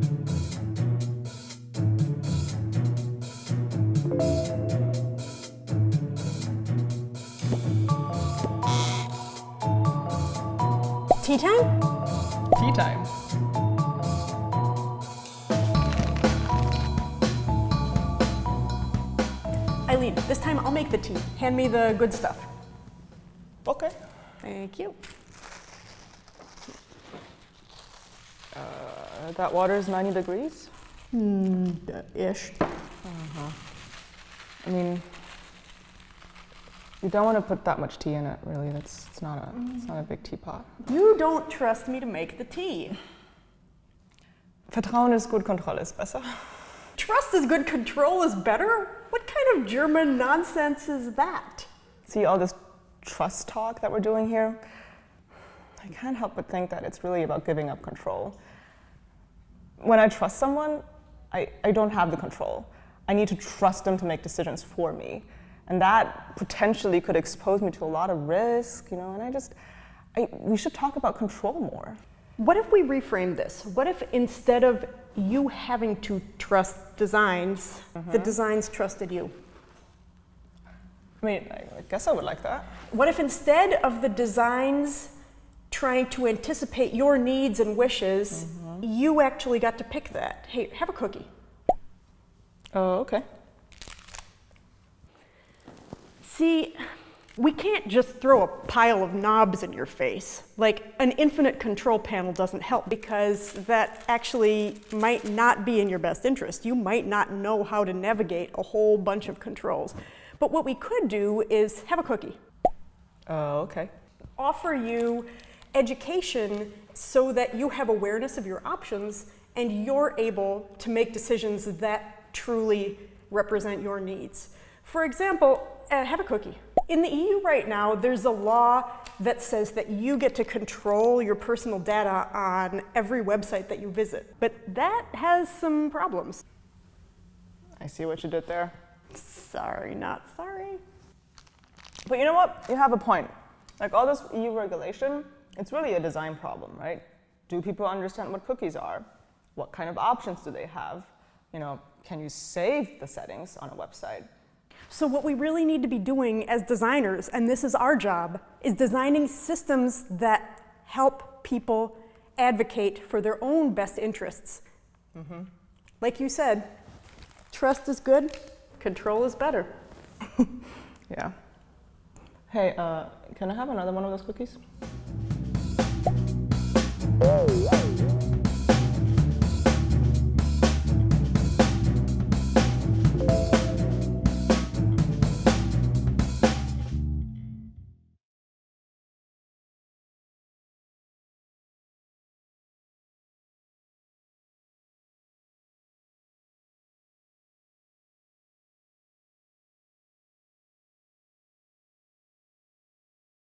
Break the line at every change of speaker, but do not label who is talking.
Tea time?
Tea time.
Eileen, this time I'll make the tea. Hand me the good stuff.
Okay.
Thank you.
That water is 90 degrees?
Ish.
I mean, you don't want to put that much tea in it, really. It's not a big teapot.
You don't trust me to make the tea.
Vertrauen ist gut, Kontrolle ist besser.
Trust is good, control is better? What kind of German nonsense is that?
See all this trust talk that we're doing here? I can't help but think that it's really about giving up control. When I trust someone, I don't have the control. I need to trust them to make decisions for me. And that potentially could expose me to a lot of risk, and we should talk about control more.
What if we reframe this? What if instead of you having to trust designs, the designs trusted you?
I mean, I guess I would like that.
What if instead of the designs trying to anticipate your needs and wishes, you actually got to pick that? Hey, have a cookie.
Oh, okay.
See, we can't just throw a pile of knobs in your face. Like, an infinite control panel doesn't help because that actually might not be in your best interest. You might not know how to navigate a whole bunch of controls. But what we could do is have a cookie.
Oh, okay.
Offer you education so that you have awareness of your options and you're able to make decisions that truly represent your needs. For example, have a cookie. In the EU right now, there's a law that says that you get to control your personal data on every website that you visit. But that has some problems.
I see what you did there.
Sorry, not sorry.
But you know what? You have a point. Like all this EU regulation, it's really a design problem, right? Do people understand what cookies are? What kind of options do they have? Can you save the settings on a website?
So what we really need to be doing as designers, and this is our job, is designing systems that help people advocate for their own best interests. Like you said, trust is good, control is better.
Yeah. Hey, can I have another one of those cookies?